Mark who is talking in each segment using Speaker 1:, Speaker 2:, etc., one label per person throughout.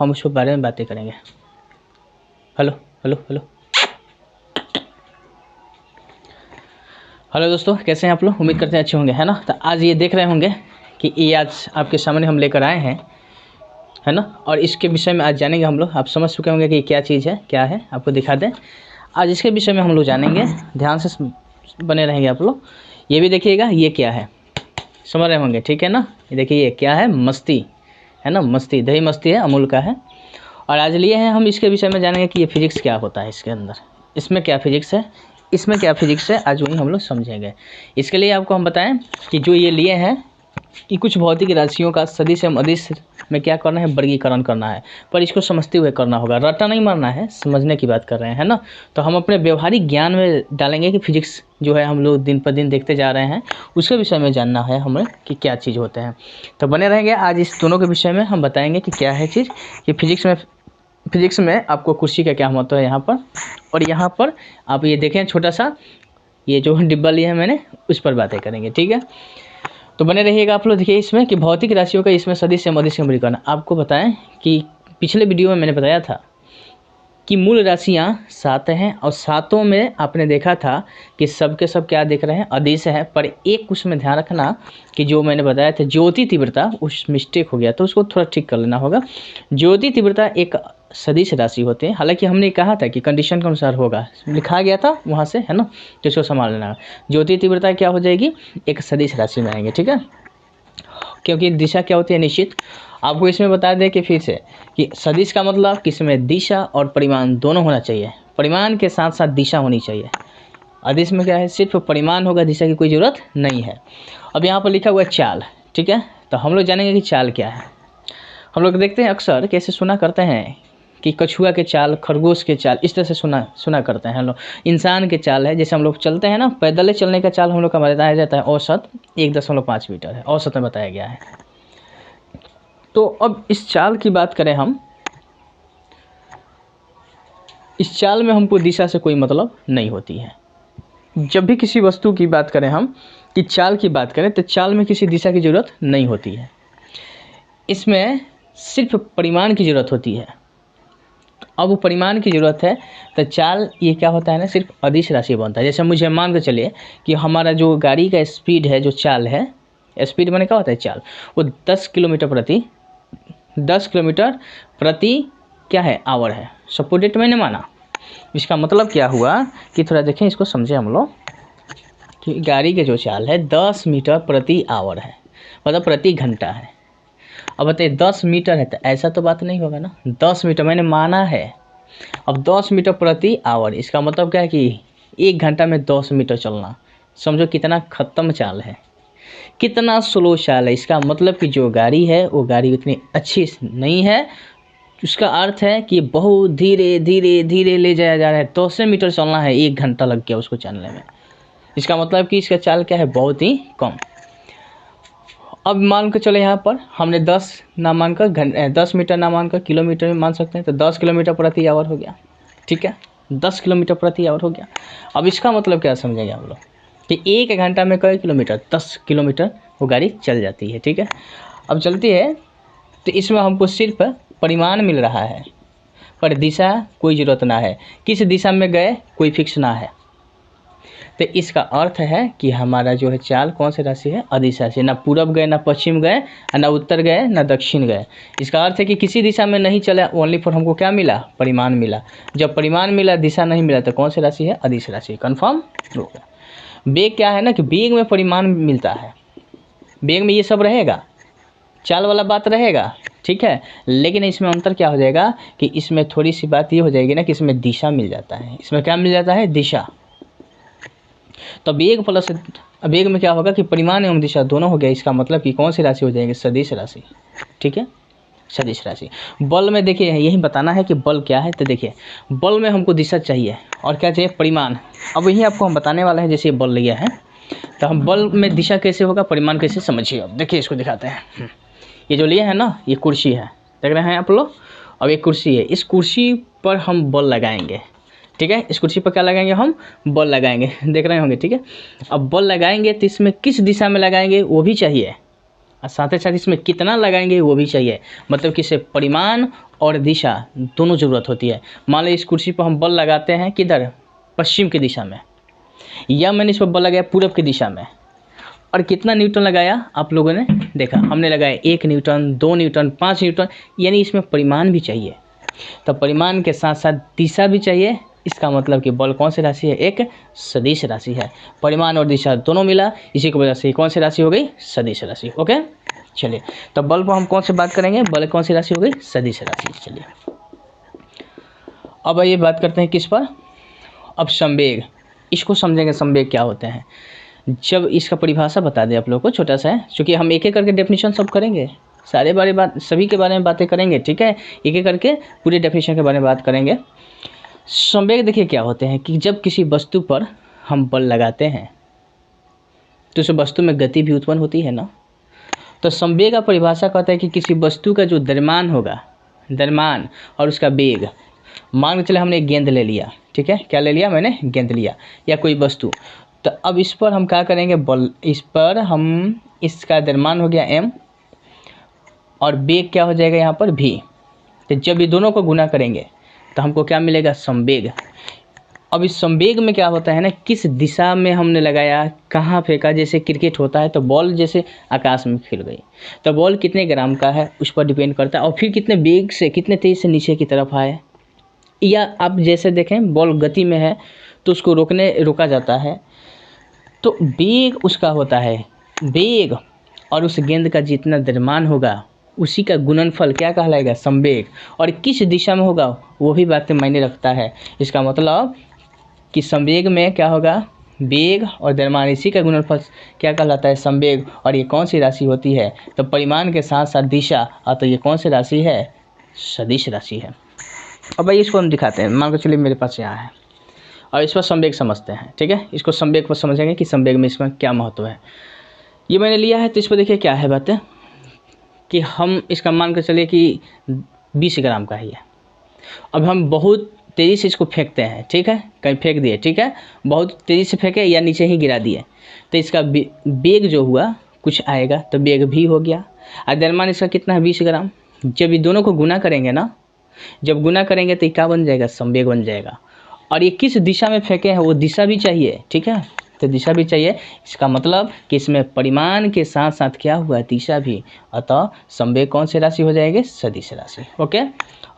Speaker 1: हम उसके बारे में बातें करेंगे। हेलो हेलो हेलो हेलो दोस्तों, कैसे हैं आप लोग? उम्मीद करते हैं अच्छे होंगे, है ना। तो आज ये देख रहे होंगे कि ये आज आपके सामने हम लेकर आए हैं, है ना। और इसके विषय में आज जानेंगे हम लोग। आप समझ चुके होंगे कि क्या चीज़ है, क्या है, आपको दिखा दें। आज इसके विषय में हम लोग जानेंगे, ध्यान से बने रहेंगे आप लोग। ये भी देखिएगा ये क्या है, समझ रहे होंगे, ठीक है ना। ये देखिए ये क्या है, मस्ती, है ना। मस्ती, दही मस्ती है, अमूल का है। और आज लिए हैं हम इसके विषय में जानेंगे कि ये फिजिक्स क्या होता है, इसके अंदर इसमें क्या फिजिक्स है, इसमें क्या फिजिक्स है, आज वही हम लोग समझेंगे। इसके लिए आपको हम बताएं कि जो ये लिए हैं कि कुछ भौतिक राशियों का सदिश एवं अदिश में क्या करना है, वर्गीकरण करना है। पर इसको समझते हुए करना होगा, रट्टा नहीं मारना है, समझने की बात कर रहे हैं, है ना। तो हम अपने व्यवहारिक ज्ञान में डालेंगे कि फिजिक्स जो है हम लोग दिन पर दिन देखते जा रहे हैं, उसके विषय में जानना है हमें कि क्या चीज़ होते हैं। तो बने रहेंगे, आज इस दोनों के विषय में हम बताएंगे कि क्या है चीज़। कि फिजिक्स में आपको कुर्सी का क्या महत्व है यहाँ पर, और यहाँ पर आप ये देखें छोटा सा ये जो डिब्बा लिया है मैंने, उस पर बातें करेंगे, ठीक है। तो बने रहिएगा आप लोग। देखिए इसमें कि भौतिक राशियों का इसमें सदिश एवं अदिश का वर्गीकरण। आपको बताएं कि पिछले वीडियो में मैंने बताया था कि मूल राशियाँ 7 हैं, और 7 में आपने देखा था कि सब के सब क्या देख रहे हैं, अदिश है। पर एक उसमें ध्यान रखना कि जो मैंने बताया था ज्योति तीव्रता, उस मिस्टेक हो गया, तो उसको थोड़ा ठीक कर लेना होगा। ज्योति तीव्रता एक सदिश राशि होते हैं। हालांकि हमने कहा था कि कंडीशन के अनुसार होगा, लिखा गया था वहाँ से, है ना। तो इसको संभाल लेना। ज्योति तीव्रता क्या हो जाएगी, एक सदिश राशि में आएंगे, ठीक है। क्योंकि दिशा क्या होती है, निश्चित। आपको इसमें बता दें कि फिर से कि सदिश का मतलब किसमें दिशा और परिमाण दोनों होना चाहिए, परिमाण के साथ साथ दिशा होनी चाहिए। अदिश में क्या है, सिर्फ परिमाण होगा, दिशा की कोई ज़रूरत नहीं है। अब यहाँ पर लिखा हुआ है चाल, ठीक है। तो हम लोग जानेंगे कि चाल क्या है। हम लोग देखते हैं अक्सर कैसे सुना करते हैं कि कछुआ के चाल, खरगोश के चाल, इस तरह से सुना करते हैं हम लोग। इंसान के चाल है, जैसे हम लोग चलते हैं ना, पैदल चलने का चाल हम लोग का बताया जाता है औसत 1.5 मीटर है, औसत में बताया गया है। तो अब इस चाल की बात करें हम, इस चाल में हमको दिशा से कोई मतलब नहीं होती है। जब भी किसी वस्तु की बात करें हम, कि चाल की बात करें, तो चाल में किसी दिशा की ज़रूरत नहीं होती है, इसमें सिर्फ परिमाण की ज़रूरत होती है। अब वो परिमाण की ज़रूरत है, तो चाल ये क्या होता है ना, सिर्फ अदिश राशि बनता है। जैसे मुझे मान के चलिए कि हमारा जो गाड़ी का स्पीड है, जो चाल है, स्पीड माने क्या होता है, चाल, वो 10 किलोमीटर प्रति क्या है, आवर है। सपोर्टेड मैंने माना, इसका मतलब क्या हुआ कि थोड़ा देखें, इसको समझे हम लोग कि गाड़ी के जो चाल है 10 मीटर प्रति आवर है, मतलब प्रति घंटा है। अब बताइए 10 मीटर है, तो ऐसा तो बात नहीं होगा ना, 10 मीटर मैंने माना है। अब 10 मीटर प्रति आवर, इसका मतलब क्या है कि 1 घंटा में 10 मीटर चलना। समझो कितना ख़त्म चाल है, कितना स्लो चाल है। इसका मतलब कि जो गाड़ी है वो गाड़ी उतनी अच्छी नहीं है। उसका अर्थ है कि बहुत धीरे धीरे धीरे ले जाया जा रहा है। 10 मीटर चलना है, 1 घंटा लग गया उसको चलने में। इसका मतलब कि इसका चाल क्या है, बहुत ही कम। अब मान के चले, यहाँ पर हमने 10 ना मानकर 10 मीटर ना मानकर किलोमीटर में मान सकते हैं, तो 10 किलोमीटर प्रति आवर हो गया, ठीक है। 10 किलोमीटर प्रति आवर हो गया। अब इसका मतलब क्या समझेंगे हम लोग कि 1 घंटा में कई किलोमीटर, 10 किलोमीटर वो गाड़ी चल जाती है, ठीक है। अब चलती है, तो इसमें हमको सिर्फ परिमाण मिल रहा है, पर दिशा कोई ज़रूरत ना है। किस दिशा में गए कोई फिक्स ना है। तो इसका अर्थ है कि हमारा जो है चाल कौन सी राशि है, अदिश राशि। ना पूरब गए, ना पश्चिम गए, ना उत्तर गए, ना दक्षिण गए। इसका अर्थ है कि किसी दिशा में नहीं चला, ओनली फॉर हमको क्या मिला, परिमाण मिला। जब परिमाण मिला, दिशा नहीं मिला, तो कौन सी राशि है, अदिश राशि। कन्फर्म हो गया। वेग क्या है ना, कि वेग में परिमाण मिलता है, वेग में ये सब रहेगा, चाल वाला बात रहेगा, ठीक है। लेकिन इसमें अंतर क्या हो जाएगा कि इसमें थोड़ी सी बात ये हो जाएगी ना कि इसमें दिशा मिल जाता है। इसमें क्या मिल जाता है, दिशा। तो वेग प्लस वेग में क्या होगा कि परिमाण एवं दिशा दोनों हो गया। इसका मतलब कि कौन सी राशि हो जाएगी, सदिश राशि, ठीक है, सदिश राशि। बल में देखिए यही बताना है कि बल क्या है। तो देखिए बल में हमको दिशा चाहिए और क्या चाहिए, परिमाण। अब यही आपको हम बताने वाले हैं। जैसे ये बल लिया है, तो हम बल में दिशा कैसे होगा, परिमाण कैसे, समझिए। अब देखिए इसको दिखाते हैं। ये जो लिया है ना, ये कुर्सी है, देख रहे हैं आप लोग। अब एक कुर्सी है, इस कुर्सी पर हम बल लगाएंगे, ठीक है। इस कुर्सी पर क्या लगाएंगे, हम बल लगाएंगे, देख रहे होंगे, ठीक है। अब बल लगाएंगे तो इसमें किस दिशा में लगाएंगे वो भी चाहिए, और साथ ही साथ इसमें कितना लगाएंगे वो भी चाहिए। मतलब कि इसे परिमाण और दिशा दोनों ज़रूरत होती है। मान लो इस कुर्सी पर हम बल लगाते हैं किधर, पश्चिम की दिशा में, या मैंने इस पर बल लगाया पूरब की दिशा में, और कितना न्यूटन लगाया आप लोगों ने देखा, हमने लगाया 1 न्यूटन, 2 न्यूटन, 5 न्यूटन, यानी इसमें परिमाण भी चाहिए। तो परिमाण के साथ साथ दिशा भी चाहिए। इसका मतलब कि बल कौन सी राशि है, एक सदिश राशि है। परिमाण और दिशा दोनों मिला, इसी की वजह से कौन सी राशि हो गई, सदिश राशि। ओके, चलिए तो बल पर हम कौन से बात करेंगे, बल कौन सी राशि हो गई, सदिश राशि। चलिए अब ये बात करते हैं किस पर, अब संवेग। इसको समझेंगे, संवेग क्या होते हैं। जब इसका परिभाषा बता दें आप लोगों को, छोटा सा है, क्योंकि हम एक एक करके डेफिनेशन सब करेंगे, सारे बारे बात सभी के बारे में बातें करेंगे, ठीक है, एक एक करके पूरे डेफिनेशन के बारे में बात करेंगे। संवेग देखिए क्या होते हैं कि जब किसी वस्तु पर हम बल लगाते हैं तो उस वस्तु में गति भी उत्पन्न होती है ना। तो संवेग का परिभाषा कहता है कि किसी वस्तु का जो द्रव्यमान होगा, द्रव्यमान और उसका वेग, मान के चले हमने एक गेंद ले लिया, ठीक है, क्या ले लिया मैंने, गेंद लिया या कोई वस्तु, तो अब इस पर हम क्या करेंगे, बल, इस पर हम, इसका द्रव्यमान हो गया m और वेग क्या हो जाएगा यहाँ पर v। तो जब ये दोनों को गुना करेंगे तो हमको क्या मिलेगा, संवेग। अब इस संवेग में क्या होता है ना, किस दिशा में हमने लगाया, कहाँ फेंका, जैसे क्रिकेट होता है तो बॉल जैसे आकाश में फिर गई, तो बॉल कितने ग्राम का है उस पर डिपेंड करता है, और फिर कितने वेग से, कितने तेज से नीचे की तरफ आए। या आप जैसे देखें बॉल गति में है तो उसको रोका जाता है, तो वेग उसका होता है, वेग और उस गेंद का जितना द्रव्यमान होगा उसी का गुणनफल क्या कहलाएगा, संवेग। और किस दिशा में होगा वो भी बातें मायने रखता है। इसका मतलब कि संवेग में क्या होगा, वेग और द्रव्यमान, इसी का गुणनफल क्या कहलाता है, संवेग। और ये कौन सी राशि होती है, तो परिमाण के साथ साथ दिशा, तो ये कौन सी राशि है, सदिश राशि है। अब भाई इसको हम दिखाते हैं, मान के चलिए मेरे पास यहाँ है और इस पर संवेग समझते हैं, ठीक है, इसको संवेग पर समझेंगे कि संवेग में इसमें क्या महत्व है। ये मैंने लिया है तो इस पर देखिए क्या है बातें, कि हम इसका मान के चलिए कि 20 ग्राम का ही है। अब हम बहुत तेज़ी से इसको फेंकते हैं, ठीक है, कहीं फेंक दिए, ठीक है, बहुत तेज़ी से फेंके या नीचे ही गिरा दिए, तो इसका वेग जो हुआ कुछ आएगा, तो वेग भी हो गया। और द्रव्यमान इसका कितना है, 20 ग्राम। जब ये दोनों को गुना करेंगे ना, जब गुना करेंगे तो क्या बन जाएगा, संवेग बन जाएगा। और ये किस दिशा में फेंके हैं वो दिशा भी चाहिए, ठीक है, तो दिशा भी चाहिए। इसका मतलब कि इसमें परिमाण के साथ साथ क्या हुआ, दिशा भी, अतः संवेग कौन सी राशि हो जाएगी, सदिश राशि। ओके,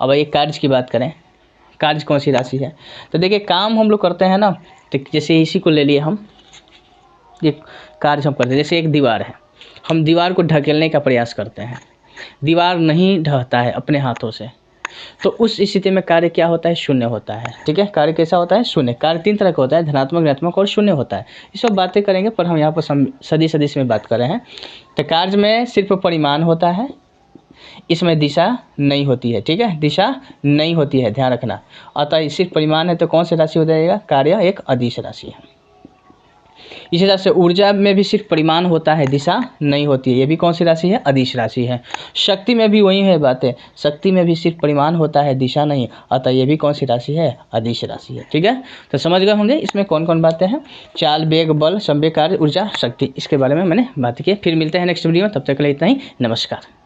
Speaker 1: अब ये कार्य की बात करें, कार्य कौन सी राशि है, तो देखिए काम हम लोग करते हैं ना, तो जैसे इसी को ले लिए हम, ये कार्य हम करते हैं, जैसे एक दीवार है, हम दीवार को ढकेलने का प्रयास करते हैं, दीवार नहीं ढहता है अपने हाथों से, तो उस स्थिति में कार्य क्या होता है, शून्य होता है, ठीक है, कार्य कैसा होता है, शून्य। कार्य 3 तरह का होता है, धनात्मक, ऋणात्मक और शून्य होता है। ये सब बातें करेंगे, पर हम यहाँ पर सदिश में बात कर रहे हैं। तो कार्य में सिर्फ परिमाण होता है, इसमें दिशा नहीं होती है, ठीक है, दिशा नहीं होती है, ध्यान रखना। अतः सिर्फ परिमाण है तो कौन सी राशि हो जाएगा, कार्य एक अदिश राशि है। इसी तरह से ऊर्जा में भी सिर्फ परिमाण होता है, दिशा नहीं होती है, ये भी कौन सी राशि है, अदिश राशि है। शक्ति में भी वही है बातें, शक्ति में भी सिर्फ परिमाण होता है, दिशा नहीं, अतः ये भी कौन सी राशि है, अदिश राशि है, ठीक है। तो समझ गए होंगे इसमें कौन कौन बातें हैं, चाल, वेग, बल, संवेग, कार्य, ऊर्जा, शक्ति, इसके बारे में मैंने बात की। फिर मिलते हैं नेक्स्ट वीडियो में, तब तक के लिए इतना ही, नमस्कार।